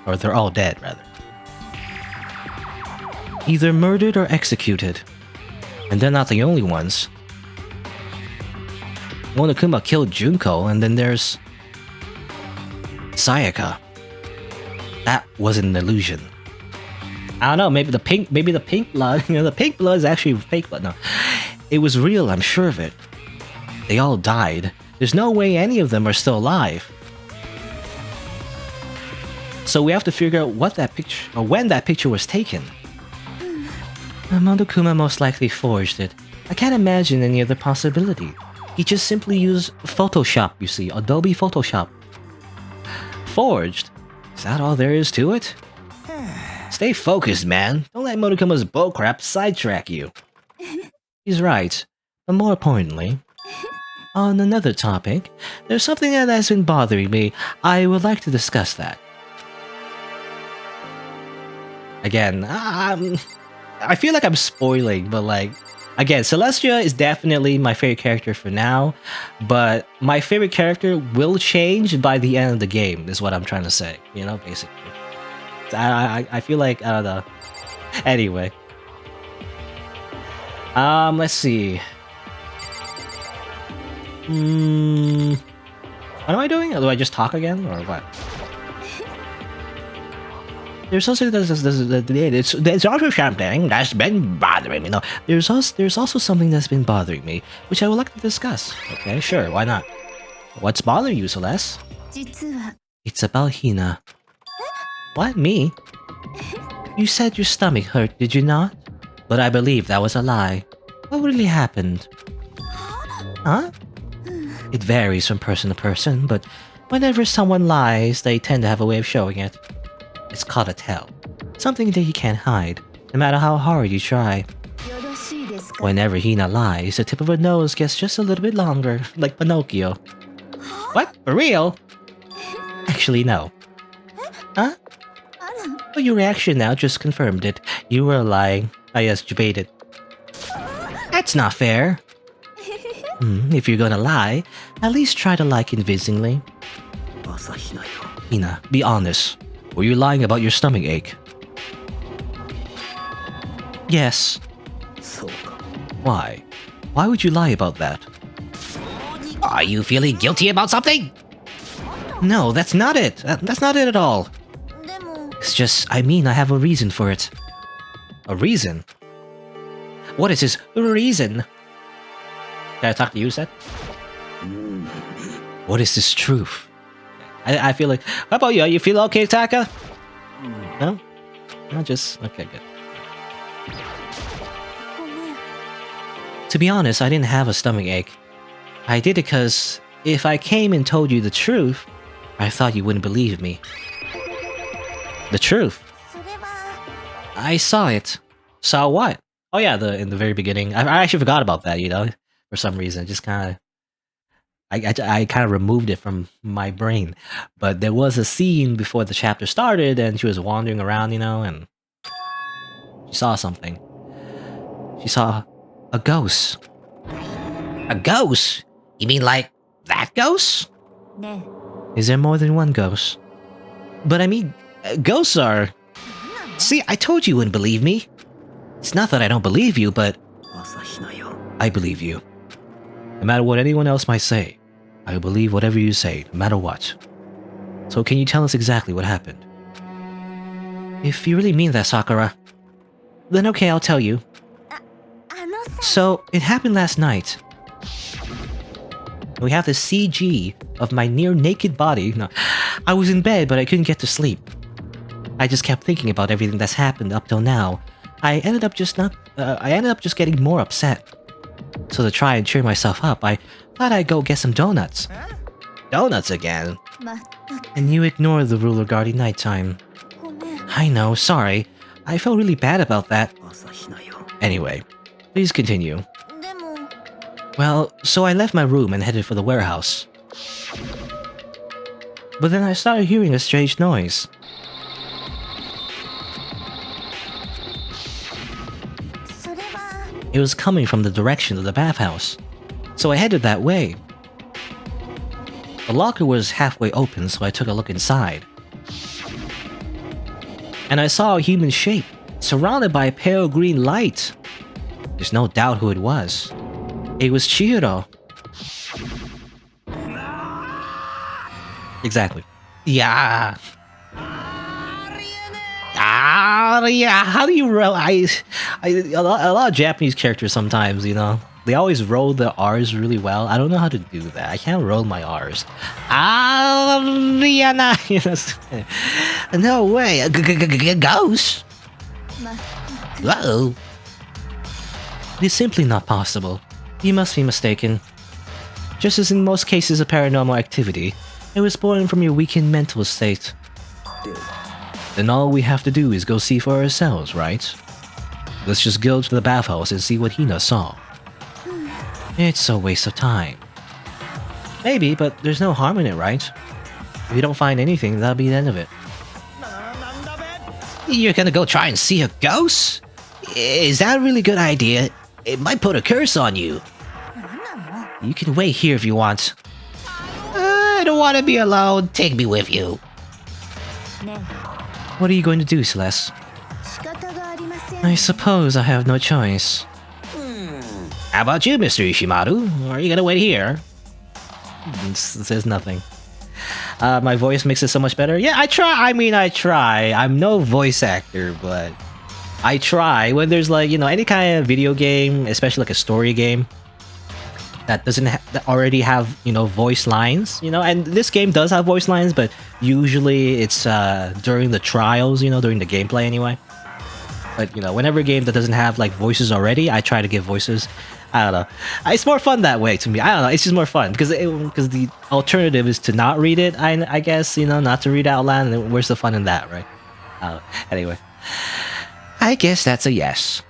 Or they're all dead, rather. Either murdered or executed. And they're not the only ones. Monokuma killed Junko, and then there's... Sayaka. That was an illusion. I don't know, maybe the pink blood, the pink blood is actually fake blood. No, it was real, I'm sure of it. They all died. There's no way any of them are still alive. So we have to figure out what that picture, or when that picture was taken. Monokuma most likely forged it. I can't imagine any other possibility. He just simply used Photoshop, you see, Adobe Photoshop. Forged? Is that all there is to it? Stay focused, man. Don't let Monokuma's bullcrap sidetrack you. He's right. But more importantly, on another topic, there's something that has been bothering me. I would like to discuss that. Again, I feel like I'm spoiling, but like, again, Celestia is definitely my favorite character for now, but my favorite character will change by the end of the game, is what I'm trying to say, you know, basically. I feel like, I don't know. Anyway. Let's see. What am I doing? Do I just talk again, or what? There's also there's also something that's been bothering me. No, there's also something that's been bothering me, which I would like to discuss. Okay, sure, why not? What's bothering you, Celeste? It's about Hina. What, me? You said your stomach hurt, did you not? But I believe that was a lie. What really happened? Huh? It varies from person to person, but whenever someone lies, they tend to have a way of showing it. It's called a tell. Something that you can't hide, no matter how hard you try. Whenever Hina lies, the tip of her nose gets just a little bit longer, like Pinocchio. What? For real? Actually, no. Huh? Well, your reaction now just confirmed it. You were lying. I just debated. That's not fair. If you're gonna lie, at least try to lie convincingly. Hina, be honest. Were you lying about your stomach ache? Yes. Why? Why would you lie about that? Are you feeling guilty about something? No, that's not it. That's not it at all. It's just, I mean, I have a reason for it. A reason? What is this reason? Can I talk to you, Seth? What is this truth? I feel like... How about you? You feel okay, Taka? No? Not just... Okay, good. To be honest, I didn't have a stomach ache. I did it because if I came and told you the truth, I thought you wouldn't believe me. The truth? I saw it. Saw what? Oh yeah, in the very beginning. I actually forgot about that, you know? For some reason, just kind of... I kind of removed it from my brain. But there was a scene before the chapter started, and she was wandering around, you know, and... She saw something. She saw a ghost. A ghost? You mean like that ghost? Is there more than one ghost? But I mean, ghosts are... See, I told you wouldn't believe me. It's not that I don't believe you, but... I believe you. No matter what anyone else might say, I will believe whatever you say, no matter what. So can you tell us exactly what happened? If you really mean that, Sakura, then okay, I'll tell you. So, it happened last night. We have the CG of my near-naked body. No, I was in bed, but I couldn't get to sleep. I just kept thinking about everything that's happened up till now. I ended up just getting more upset. So to try and cheer myself up, I thought I'd go get some donuts. Donuts again? And you ignored the rule regarding nighttime. I know, sorry. I felt really bad about that. Anyway, please continue. Well, so I left my room and headed for the warehouse. But then I started hearing a strange noise. It was coming from the direction of the bathhouse, so I headed that way. The locker was halfway open, so I took a look inside. And I saw a human shape, surrounded by a pale green light. There's no doubt who it was. It was Chihiro. Exactly. Yeah. Yeah, how do you roll? A lot of Japanese characters sometimes, you know, they always roll the R's really well. I don't know how to do that. I can't roll my R's. Ariana. No way. A ghost? Whoa. It is simply not possible. You must be mistaken. Just as in most cases of paranormal activity, it was born from your weakened mental state. Then all we have to do is go see for ourselves, right? Let's just go to the bathhouse and see what Hina saw. It's a waste of time. Maybe, but there's no harm in it, right? If we don't find anything, that'll be the end of it. You're gonna go try and see a ghost? Is that a really good idea? It might put a curse on you. You can wait here if you want. I don't want to be alone. Take me with you. What are you going to do, Celeste? I suppose I have no choice. How about you, Mr. Ishimaru? Are you gonna wait here? It says nothing. My voice makes it so much better. Yeah, I try. I'm no voice actor, but I try. When there's like, you know, any kind of video game, especially like a story game, that doesn't that already have, you know, voice lines, you know, and this game does have voice lines, but usually it's during the trials, you know, during the gameplay anyway. But, you know, whenever a game that doesn't have like voices already, I try to give voices. I don't know. It's more fun that way to me. I don't know. It's just more fun because the alternative is to not read it. I guess, you know, not to read out loud. And where's the fun in that, right? Anyway, I guess that's a yes.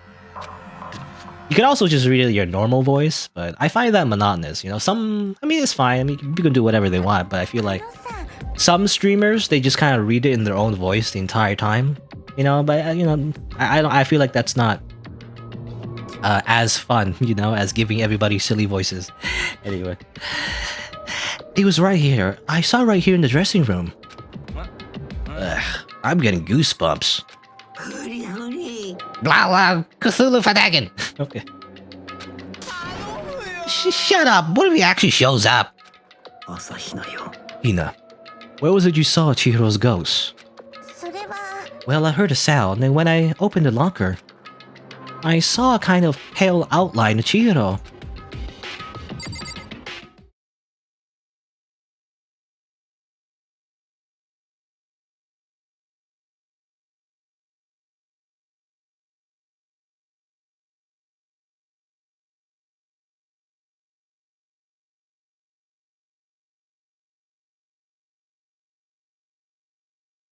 You can also just read it in your normal voice, but I find that monotonous. You know, I mean, it's fine. I mean, people can do whatever they want, but I feel like some streamers, they just kind of read it in their own voice the entire time. You know, but you know, I feel like that's not as fun, you know, as giving everybody silly voices. Anyway, it was right here. I saw it right here in the dressing room. I'm getting goosebumps. Blah blah, Cthulhu Fadagan. Okay. Shut up. What if he actually shows up? Hina, where was it you saw Chihiro's ghost? Well, I heard a sound, and when I opened the locker, I saw a kind of pale outline of Chihiro.